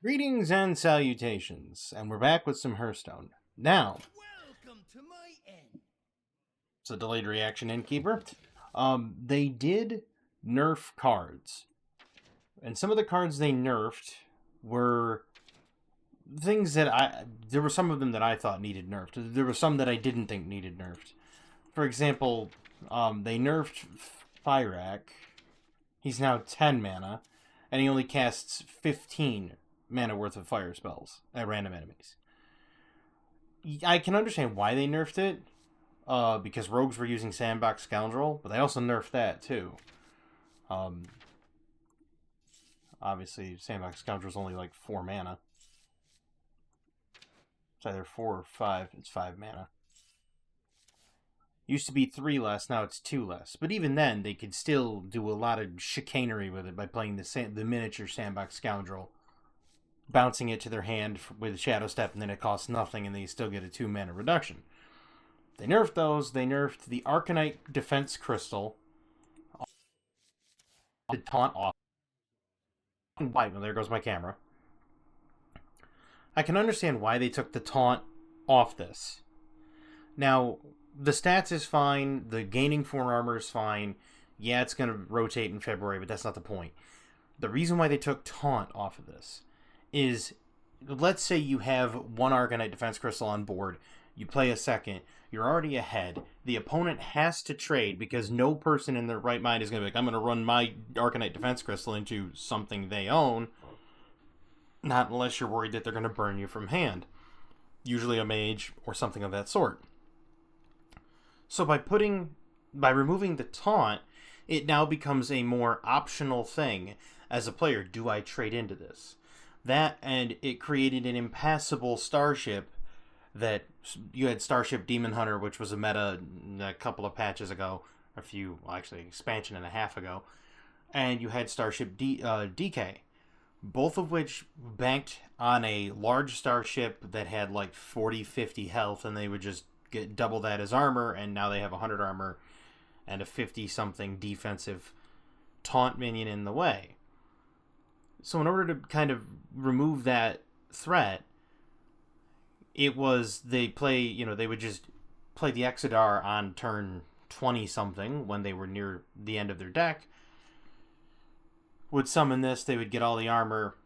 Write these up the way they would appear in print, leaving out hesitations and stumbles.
Greetings and salutations, and we're back with some Hearthstone. Now, Welcome to my end. it's a delayed reaction innkeeper. They did nerf cards, and some of the cards they nerfed were things that there were some of them that I thought needed nerfed. There were some that I didn't think needed nerfed. For example, they nerfed Fyrak. He's now 10 mana, and he only casts 15 mana worth of fire spells at random enemies. I can understand why they nerfed it, because rogues were using Sandbox Scoundrel, but they also nerfed that too. Obviously, Sandbox Scoundrel is only like 4 mana. It's either 4 or 5. It's 5 mana. Used to be 3 less, now it's 2 less. But even then, they could still do a lot of chicanery with it by playing the miniature Sandbox Scoundrel, bouncing it to their hand with Shadow Step, and then it costs nothing, and they still get a 2 mana reduction. They nerfed those. They nerfed the Arcanite Defense Crystal. The taunt off. Why? Well, there goes my camera. I can understand why they took the taunt off this. Now, the stats is fine. The gaining 4 armor is fine. Yeah, it's going to rotate in February, but that's not the point. The reason why they took taunt off of this is, let's say you have 1 Arcanite Defense Crystal on board. You play a second. You're already ahead. The opponent has to trade because no person in their right mind is going to be like, I'm going to run my Arcanite Defense Crystal into something they own. Not unless you're worried that they're going to burn you from hand. Usually a mage or something of that sort. So by removing the taunt, it now becomes a more optional thing as a player. Do I trade into this? That, and it created an impassable starship that you had Starship Demon Hunter, which was a meta a couple of patches ago, expansion and a half ago, and you had Starship DK, both of which banked on a large starship that had like 40-50 health, and they would just get double that as armor, and now they have 100 armor and a 50-something defensive taunt minion in the way. So in order to kind of remove that threat, it was they would just play the Exodar on turn 20-something when they were near the end of their deck. Would summon this, they would get all the armor,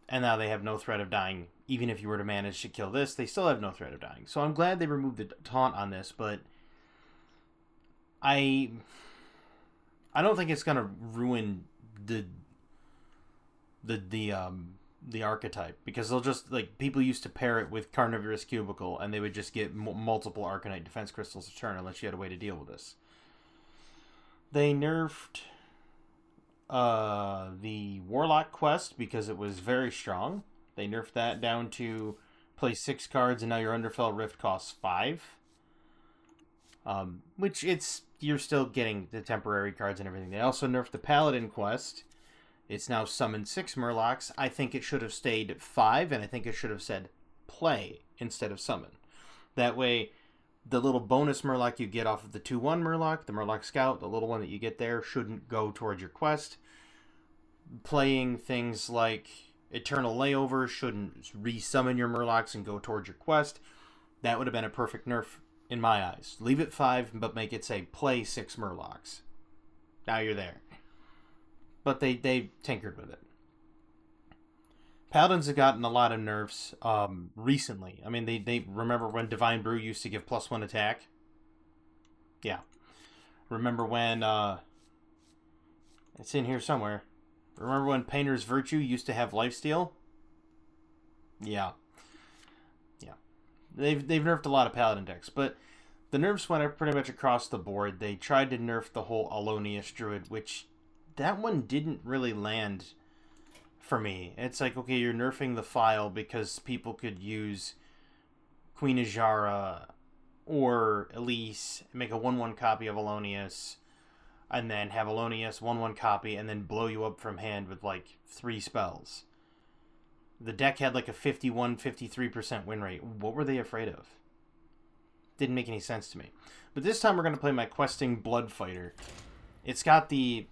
and now they have no threat of dying. Even if you were to manage to kill this, they still have no threat of dying. So I'm glad they removed the taunt on this, but I don't think it's gonna ruin the archetype, because they'll just, like, people used to pair it with Carnivorous Cubicle, and they would just get multiple Arcanite Defense Crystals a turn unless you had a way to deal with this. They nerfed the Warlock quest because it was very strong. They nerfed that down to play 6 cards, and now your Underfell Rift costs 5. Which you're still getting the temporary cards and everything. They also nerfed the Paladin quest. It's now summon 6 Murlocs. I think it should have stayed at 5, and I think it should have said play instead of summon. That way, the little bonus Murloc you get off of the 2/1 Murloc, the Murloc Scout, the little one that you get there, shouldn't go towards your quest. Playing things like Eternal Layover shouldn't resummon your Murlocs and go towards your quest. That would have been a perfect nerf in my eyes. Leave it 5, but make it say play 6 Murlocs. Now you're there. But they tinkered with it. Paladins have gotten a lot of nerfs recently. I mean, they remember when Divine Brew used to give +1 attack? Yeah. Remember when it's in here somewhere. Remember when Painter's Virtue used to have lifesteal? Yeah. Yeah. They've nerfed a lot of Paladin decks, but the nerfs went up pretty much across the board. They tried to nerf the whole Alonius Druid, which that one didn't really land for me. It's like, okay, you're nerfing the file because people could use Queen Ysera or Elise, make a 1/1 copy of Alonius, and then have Alonius 1/1 copy, and then blow you up from hand with like 3 spells. The deck had like a 51-53% win rate. What were they afraid of? Didn't make any sense to me. But this time we're going to play my questing bloodfighter. It's got the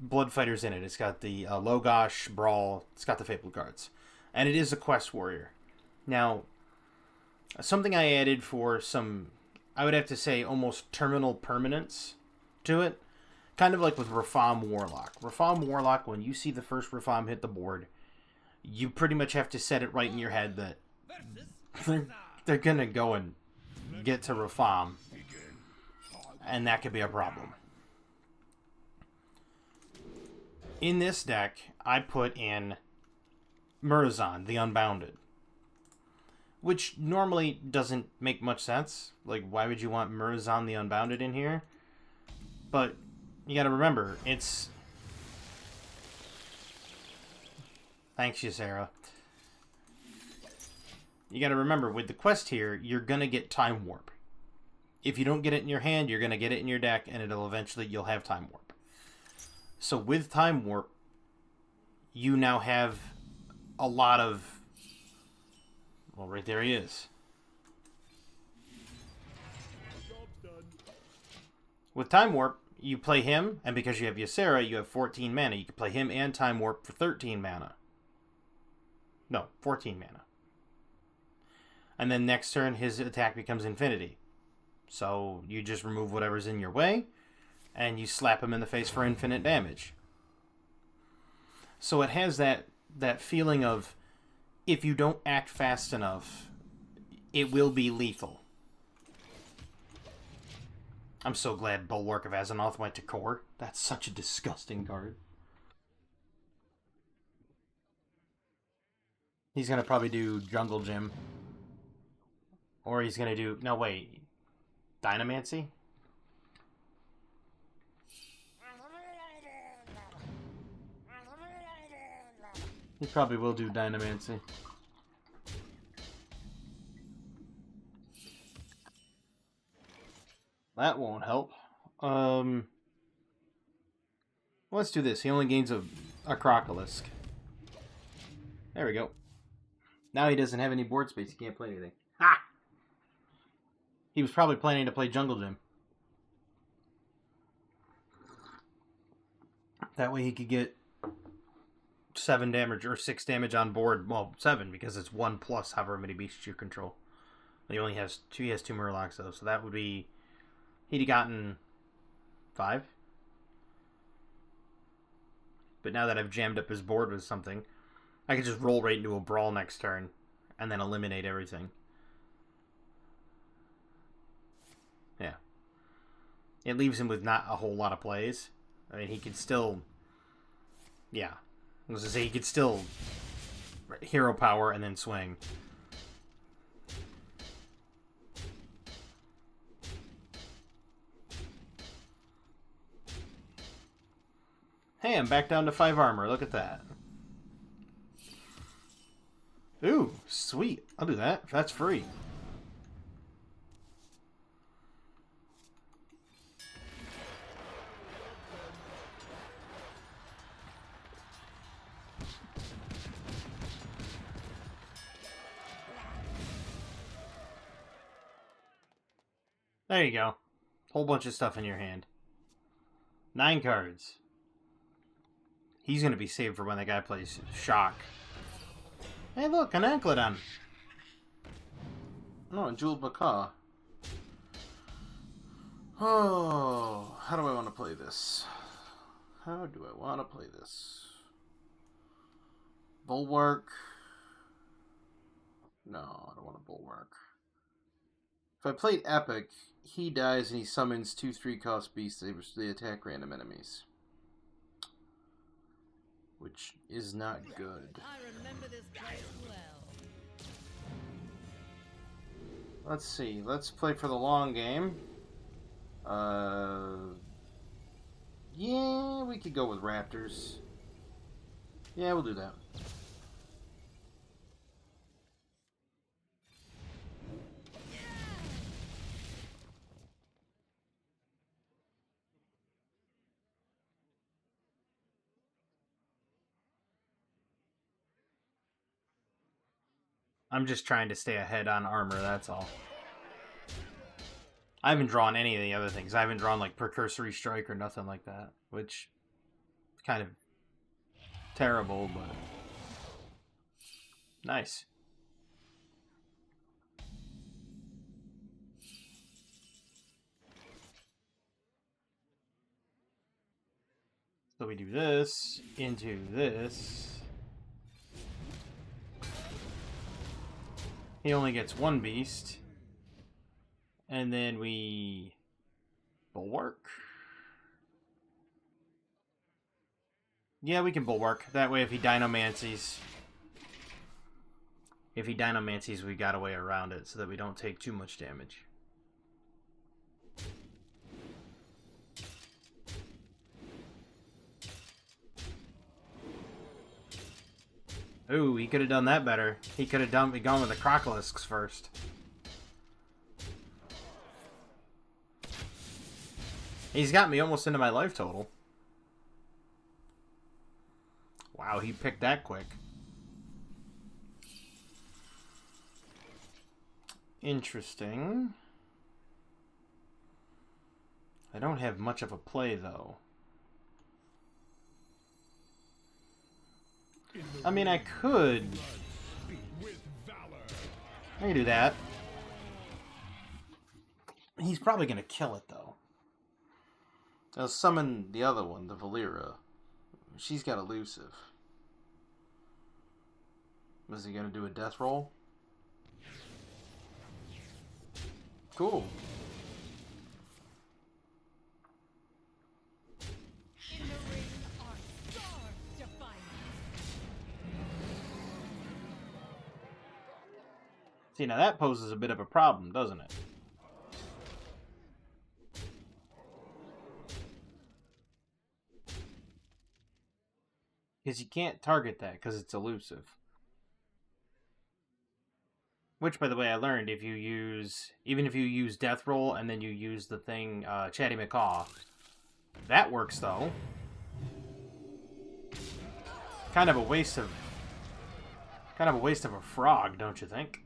bloodfighters in it. It's got the Logosh, Brawl. It's got the Fabled cards. And it is a quest warrior. Now, something I added for some, I would have to say, almost terminal permanence to it. Kind of like with Rafam Warlock. Rafam Warlock, when you see the first Rafam hit the board, you pretty much have to set it right in your head that they're going to go and get to Rafam. And that could be a problem. In this deck, I put in Murozond, the Unbounded. Which normally doesn't make much sense. Like, why would you want Murozond, the Unbounded in here? But you gotta remember, it's... Thanks, Ysera. You gotta remember, with the quest here, you're gonna get Time Warp. If you don't get it in your hand, you're gonna get it in your deck, and it'll eventually, you'll have Time Warp. So with Time Warp, you now have a lot of... Well, right there he is. With Time Warp, you play him, and because you have Ysera, you have 14 mana. You can play him and Time Warp for 13 mana. No, 14 mana. And then next turn, his attack becomes infinity. So you just remove whatever's in your way, and you slap him in the face for infinite damage. So it has that feeling of, if you don't act fast enough, it will be lethal. I'm so glad Bulwark of Azzinoth went to core. That's such a disgusting card. He's going to probably do Jungle Gym. Or he's going to do... No, wait. Dynamancy? He probably will do Dynamancy. That won't help. Let's do this. He only gains a Crocolisk. There we go. Now he doesn't have any board space. He can't play anything. Ha! He was probably planning to play Jungle Gym. That way he could get 7 damage or 6 damage on board. Well, 7 because it's 1 plus however many beasts you control. He only has 2. He has 2 Murlocs though, so that would be... He'd have gotten 5. But now that I've jammed up his board with something, I could just roll right into a Brawl next turn and then eliminate everything. Yeah. It leaves him with not a whole lot of plays. I mean, he could still... Yeah. I was going to say, he could still hero power and then swing. Hey, I'm back down to 5 armor. Look at that. Ooh, sweet. I'll do that. If that's free. There you go. Whole bunch of stuff in your hand. 9 cards. He's going to be saved for when the guy plays Shock. Hey, look, an Ankledon. Oh, a Jeweled Macaw. Oh, how do I want to play this? How do I want to play this? Bulwark. No, I don't want a Bulwark. If I played Epic, he dies and he summons 2 3-cost beasts. They attack random enemies. Which is not good. I remember this place well. Let's see. Let's play for the long game. Yeah, we could go with Raptors. Yeah, we'll do that. I'm just trying to stay ahead on armor, that's all. I haven't drawn any of the other things. I haven't drawn like Precursory Strike or nothing like that, which is kind of terrible, but Nice. So we do this into this. He only gets one beast. And then we bulwark. Yeah, we can bulwark. That way if he dinomancies, we got a way around it so that we don't take too much damage. Ooh, he could have done that better. He could have gone with the Crocolisks first. He's got me almost into my life total. Wow, he picked that quick. Interesting. I don't have much of a play, though. I mean, I could. I can do that. He's probably going to kill it, though. I'll summon the other one, the Valera. She's got elusive. Was he going to do a death roll? Cool. In the ring are stars defining. See, now that poses a bit of a problem, doesn't it? Because you can't target that because it's elusive. Which, by the way, I learned if you use... Even if you use Death Roll and then you use the thing, Chatty McCaw, that works, though. Kind of a waste of a frog, don't you think?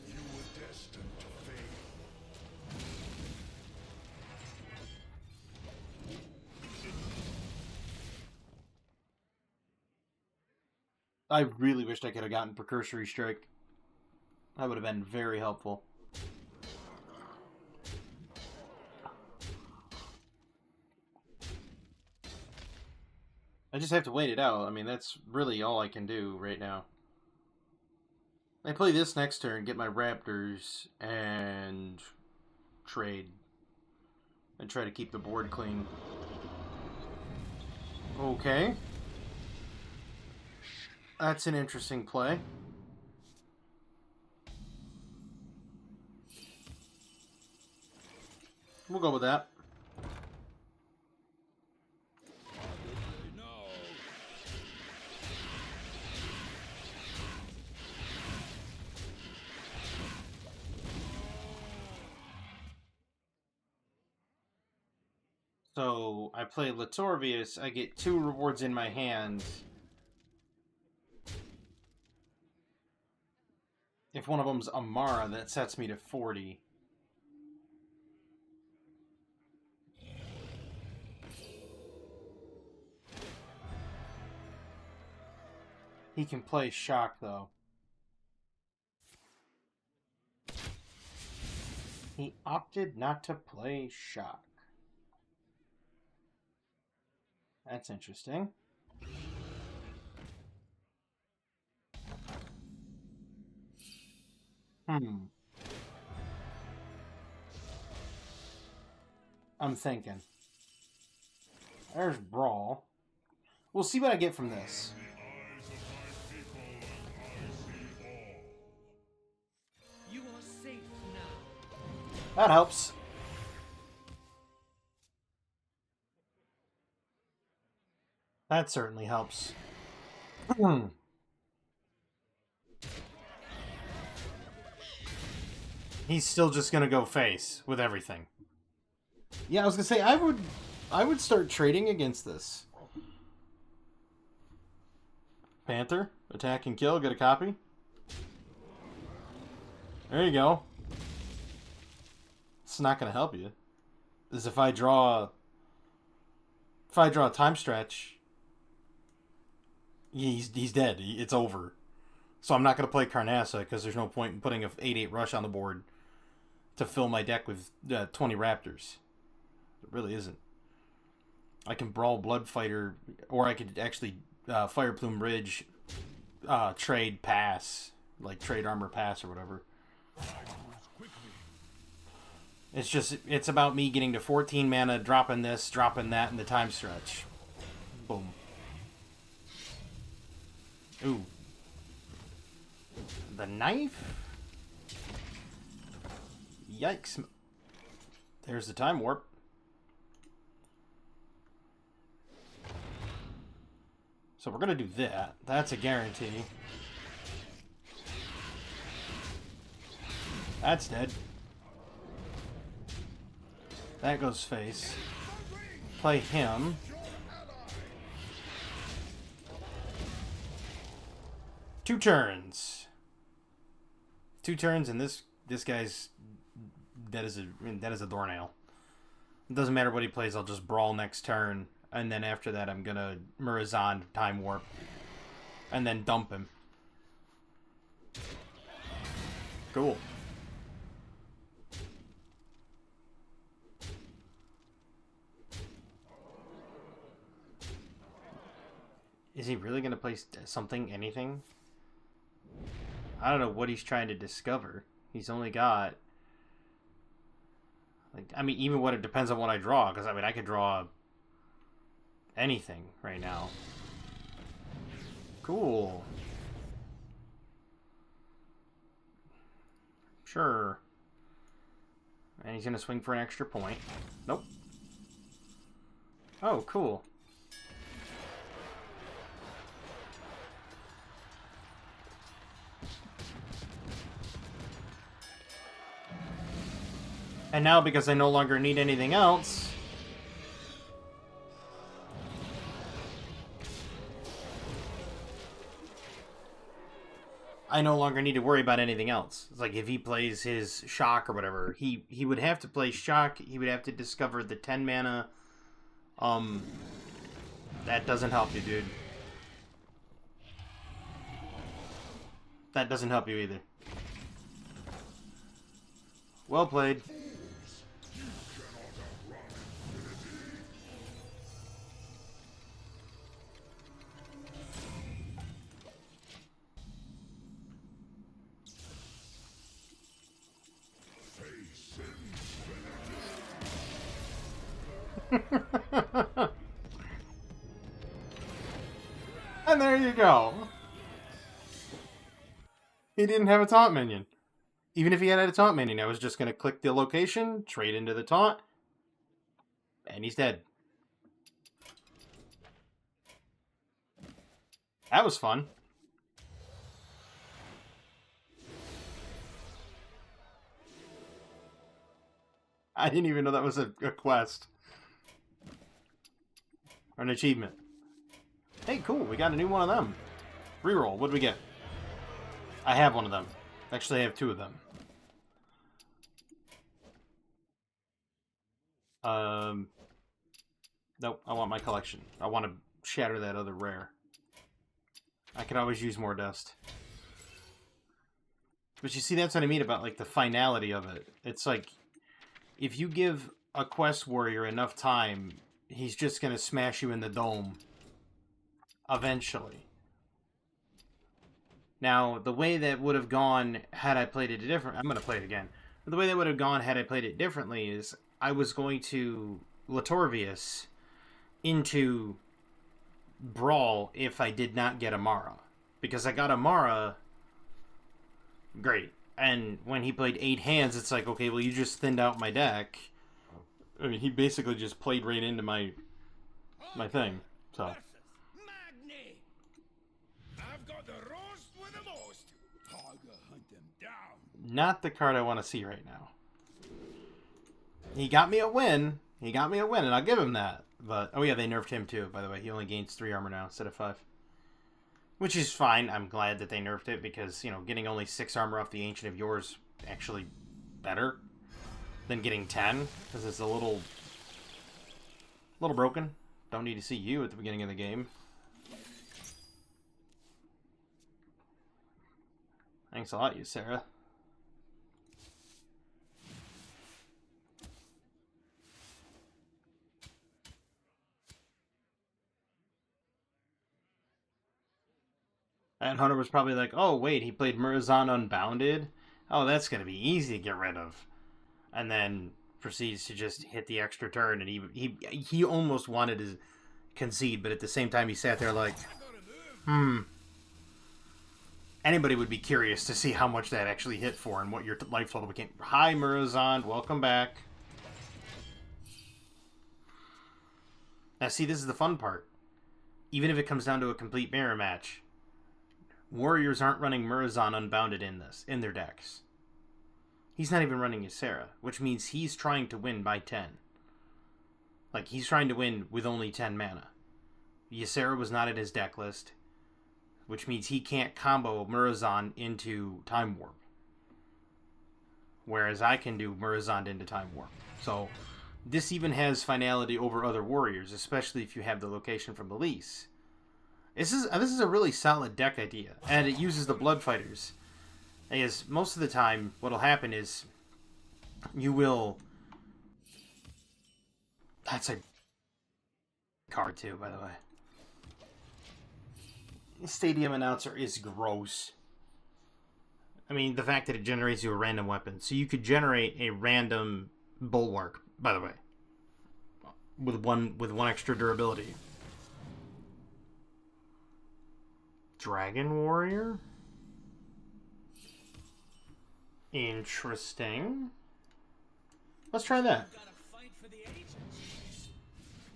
You were destined to fail. I really wished I could have gotten Precursory Strike. That would have been very helpful. I just have to wait it out. I mean, that's really all I can do right now. I play this next turn, get my Raptors, and trade. And try to keep the board clean. Okay. That's an interesting play. We'll go with that. So I play Latorvius. I get 2 rewards in my hand. If one of them's Amara, that sets me to 40. He can play Shock, though. He opted not to play Shock. That's interesting. I'm thinking. There's Brawl. We'll see what I get from this. You are safe now. That helps. That certainly helps. He's still just gonna go face with everything. Yeah, I was gonna say I would start trading against this. Panther, attack and kill, get a copy. There you go. It's not gonna help you. Is if I draw a time stretch, he's dead. It's over. So I'm not going to play Carnassa because there's no point in putting a 8/8 rush on the board to fill my deck with 20 Raptors. It really isn't. I can Brawl Bloodfighter, or I could actually Fire Plume Ridge, trade pass, like trade armor pass or whatever. It's about me getting to 14 mana, dropping this, dropping that in the time stretch. Boom. Ooh. The knife? Yikes. There's the time warp. So we're going to do that. That's a guarantee. That's dead. That goes face. Play him. Two turns. Two turns, and this guy's that is a doornail. It doesn't matter what he plays. I'll just Brawl next turn, and then after that, I'm gonna Murozond time warp, and then dump him. Cool. Is he really gonna play something, anything? I don't know what he's trying to discover. He's only got... like, I mean, even what it depends on what I draw, because, I mean, I could draw anything right now. Cool. Sure. And he's going to swing for an extra point. Nope. Oh, cool. And now, because I no longer need anything else, I no longer need to worry about anything else. It's like if he plays his shock or whatever, he would have to play shock. He would have to discover the 10 mana. That doesn't help you, dude. That doesn't help you either. Well played. And there you go. He didn't have a taunt minion. Even if he had a taunt minion, I was just going to click the location, trade into the taunt, and he's dead. That was fun. I didn't even know that was a quest. Or an achievement. Hey, cool, we got a new one of them. Reroll, what do we get? I have one of them. Actually, I have two of them. Nope, I want my collection. I want to shatter that other rare. I could always use more dust. But you see, that's what I mean about, like, the finality of it. It's like, if you give a quest warrior enough time, he's just going to smash you in the dome. Eventually. Now, the way that would have gone had I played it different... I'm going to play it again. The way that would have gone had I played it differently is I was going to Latorvius into Brawl if I did not get Amara. Because I got Amara, great. And when he played 8 hands, it's like, okay, well, you just thinned out my deck. I mean, he basically just played right into my thing. So... not the card I want to see right now. He got me a win. And I'll give him that. But, oh yeah, they nerfed him too, by the way. He only gains 3 armor now instead of 5. Which is fine. I'm glad that they nerfed it because, you know, getting only 6 armor off the Ancient of Yore is actually better than getting 10. Because it's a little broken. Don't need to see you at the beginning of the game. Thanks a lot, Ysera. And Hunter was probably like, oh, wait, he played Murozond Unbounded? Oh, that's going to be easy to get rid of. And then proceeds to just hit the extra turn, and he almost wanted to concede, but at the same time he sat there like, Anybody would be curious to see how much that actually hit for and what your life total became. Hi, Murozond. Welcome back. Now, see, this is the fun part. Even if it comes down to a complete mirror match, Warriors aren't running Murozond Unbounded in their decks. He's not even running Ysera, which means he's trying to win by 10. Like, he's trying to win with only 10 mana. Ysera was not in his deck list, which means he can't combo Murozond into Time Warp. Whereas I can do Murozond into Time Warp. So, this even has finality over other warriors, especially if you have the location from Elise. This is a really solid deck idea, and it uses the bloodfighters. Because most of the time, what'll happen is you will. That's a card too, by the way. Stadium Announcer is gross. I mean, the fact that it generates you a random weapon. So you could generate a random Bulwark, by the way, with one extra durability. Dragon Warrior? Interesting. Let's try that.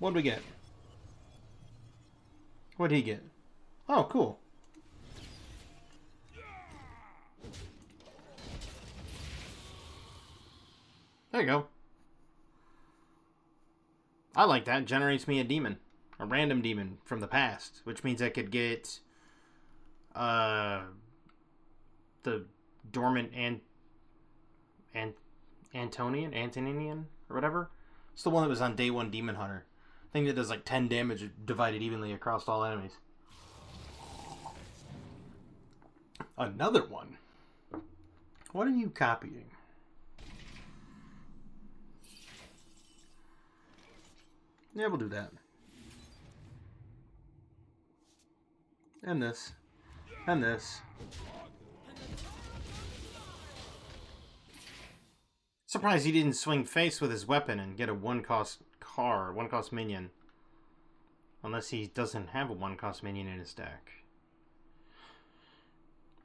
What did we get? What did he get? Oh, cool. There you go. I like that. Generates me a demon. A random demon from the past. Which means I could get the dormant Antonian, or whatever. It's the one that was on day 1 Demon Hunter. Thing that does like 10 damage divided evenly across all enemies. Another one. What are you copying? Yeah, we'll do that. And this. And this. Surprised he didn't swing face with his weapon and get a 1-cost car, 1-cost minion. Unless he doesn't have a 1-cost minion in his deck.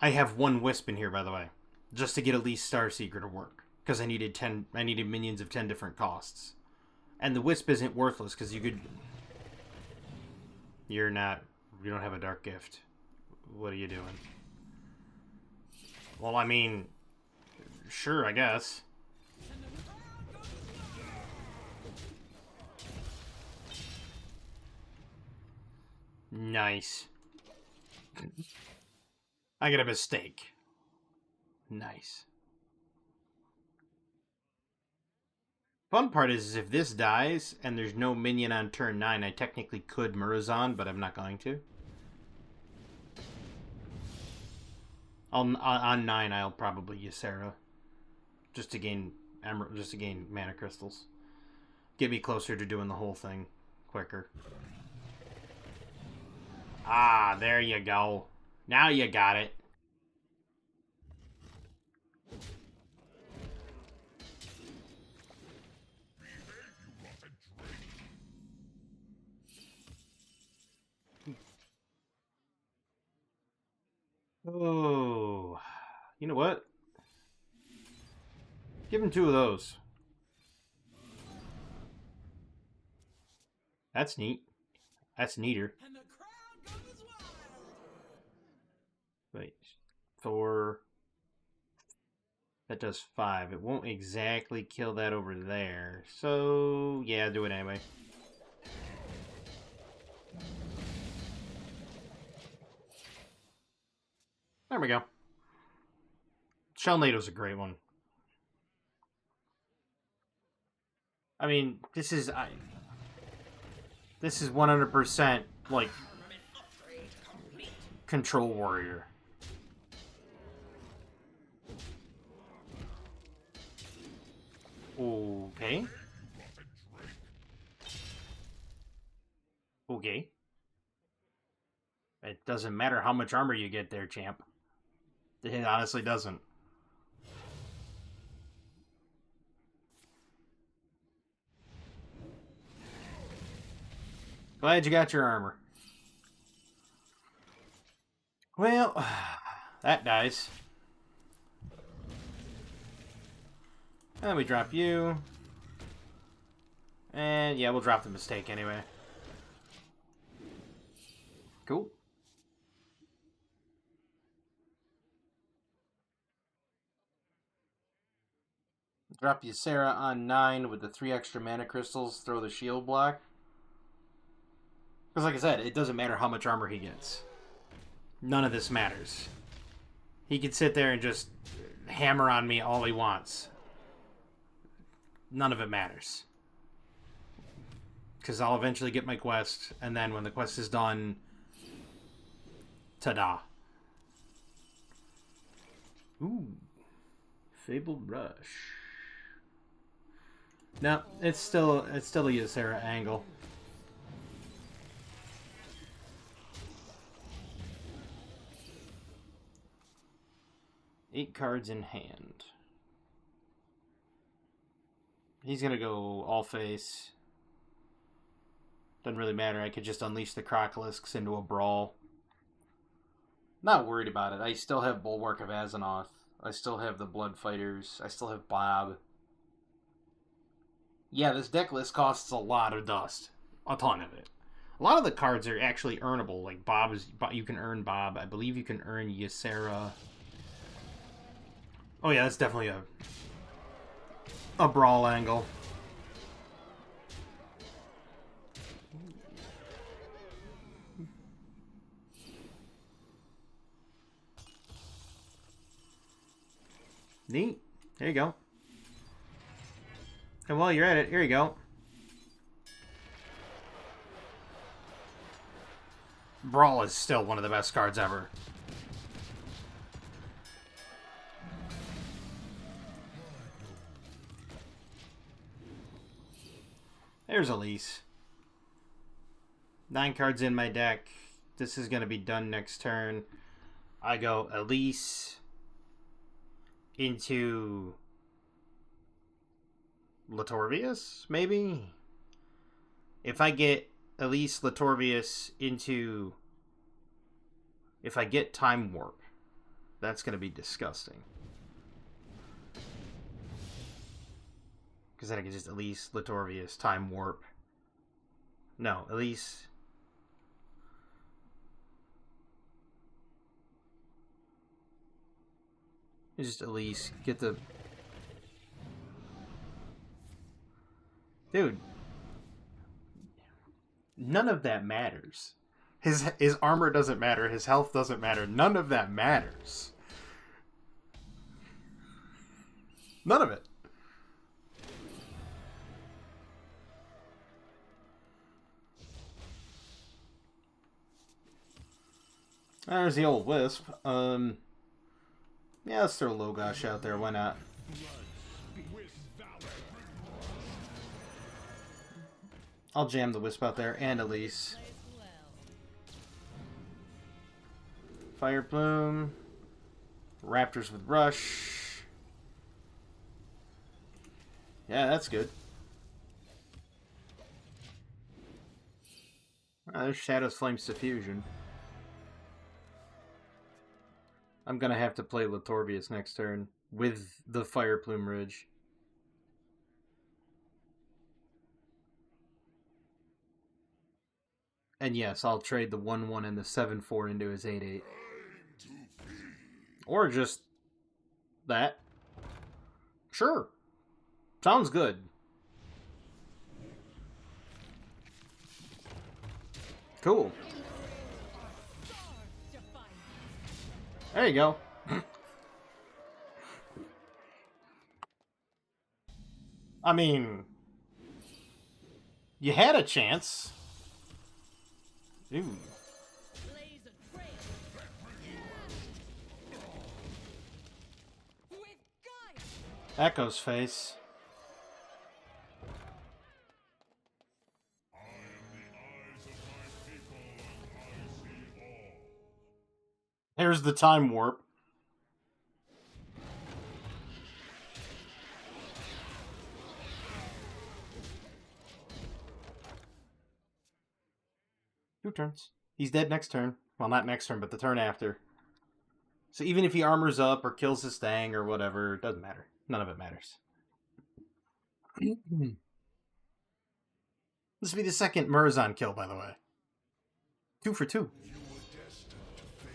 I have 1 Wisp in here, by the way. Just to get Elise Starseeker to work. Because I needed minions of 10 different costs. And the Wisp isn't worthless, because you could... You don't have a Dark Gift. What are you doing? Well, I mean... Sure, I guess. Nice. I get a mistake. Nice. Fun part is if this dies and there's no minion on turn 9, I technically could Murozond, but I'm not going to. On 9, I'll probably Ysera, just to gain mana crystals. Get me closer to doing the whole thing quicker. Ah, there you go. Now you got it. Oh, you know what? Give him 2 of those. That's neat. That's neater. Wait, 4. That does 5. It won't exactly kill that over there. So, yeah, do it anyway. There we go. Shellnado's a great one. I mean, this is 100% like Control Warrior. Okay. Okay. It doesn't matter how much armor you get there, champ. It honestly doesn't. Glad you got your armor. Well, that dies. And we drop you. And yeah, we'll drop the mistake anyway. Cool. Drop Ysera on 9 with the 3 extra mana crystals. Throw the shield block. Because like I said, it doesn't matter how much armor he gets. None of this matters. He can sit there and just hammer on me all he wants. None of it matters. Because I'll eventually get my quest, and then when the quest is done, ta-da. Ooh. Fabled Rush. No, it's still a Ysera angle. Eight cards in hand. He's gonna go all face. Doesn't really matter. I could just unleash the Crocolisks into a Brawl. Not worried about it. I still have Bulwark of Azzinoth. I still have the Bloodfighters. I still have Bob. Yeah, this deck list costs a lot of dust. A ton of it. A lot of the cards are actually earnable. Like Bob is, you can earn Bob. I believe you can earn Ysera. Oh yeah, that's definitely a Brawl angle. Neat. There you go. And while you're at it, here you go. Brawl is still one of the best cards ever. There's Elise. 9 cards in my deck. This is going to be done next turn. I go Elise into Latorvius, maybe? If I get Elise Latorvius into... If I get Time Warp, that's going to be disgusting. Because then I can just Elise Latorvius, Time Warp. No, Elise... Just Elise, get the... Dude. None of that matters. His armor doesn't matter, his health doesn't matter, none of that matters. None of it. There's the old Wisp. Yeah, let's throw Logosh out there, why not? I'll jam the Wisp out there and Elise. Fire Plume. Raptors with Rush. Yeah, that's good. There's Shadowflame Suffusion. I'm gonna have to play Latorvius next turn with the Fire Plume Ridge. And yes, I'll trade the 1-1 and the 7-4 into his 8-8. Or just that. Sure. Sounds good. Cool. There you go. I mean, you had a chance. Ooh. Echo's face. Here's the time warp. Two turns. He's dead next turn. Well, not next turn, but the turn after. So even if he armors up or kills his thing or whatever, it doesn't matter. None of it matters. This will be the second Murozond kill, by the way. 2 for 2. You were destined to fail.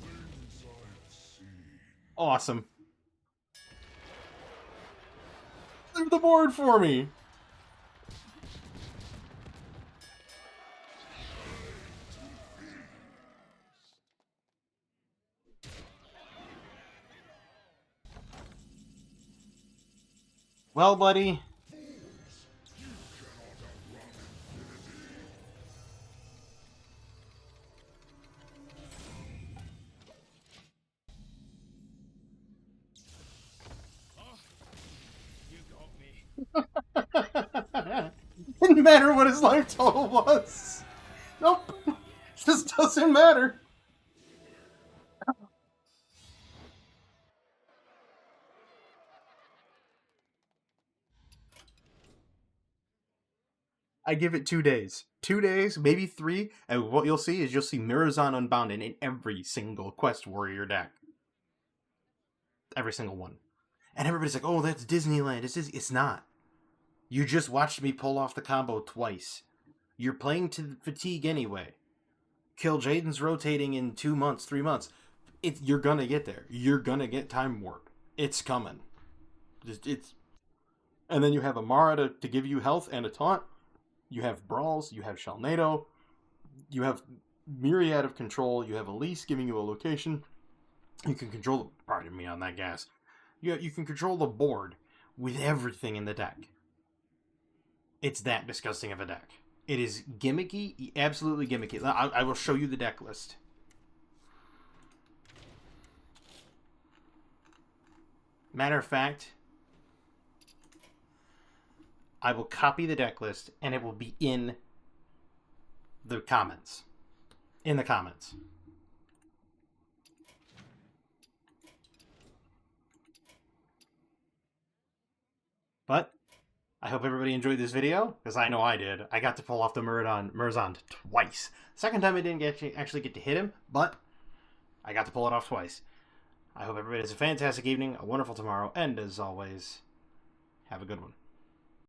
The things I've seen. Awesome. Clear the board for me. Well, buddy. You got me. Didn't matter what his life total was. Nope. Just doesn't matter. I give it 2 days. 2 days, maybe 3, and what you'll see is you'll see Murozond Unbounded in every single Quest Warrior deck. Every single one. And everybody's like, oh, that's Disneyland. It's not. You just watched me pull off the combo twice. You're playing to fatigue anyway. Kill Jaden's rotating in 2 months, 3 months. You're gonna get there. You're gonna get Time Warp. It's coming. And then you have Amara to give you health and a taunt. You have Brawls, you have Shellnado, you have myriad of control, you have Elise giving you a location. You can control, pardon me on that gas, you can control the board with everything in the deck. It's that disgusting of a deck. It is gimmicky, absolutely gimmicky. I will show you the deck list. Matter of fact, I will copy the deck list, and it will be in the comments. In the comments. But I hope everybody enjoyed this video, because I know I did. I got to pull off the Murozond twice. Second time I didn't actually get to hit him, but I got to pull it off twice. I hope everybody has a fantastic evening, a wonderful tomorrow, and as always, have a good one.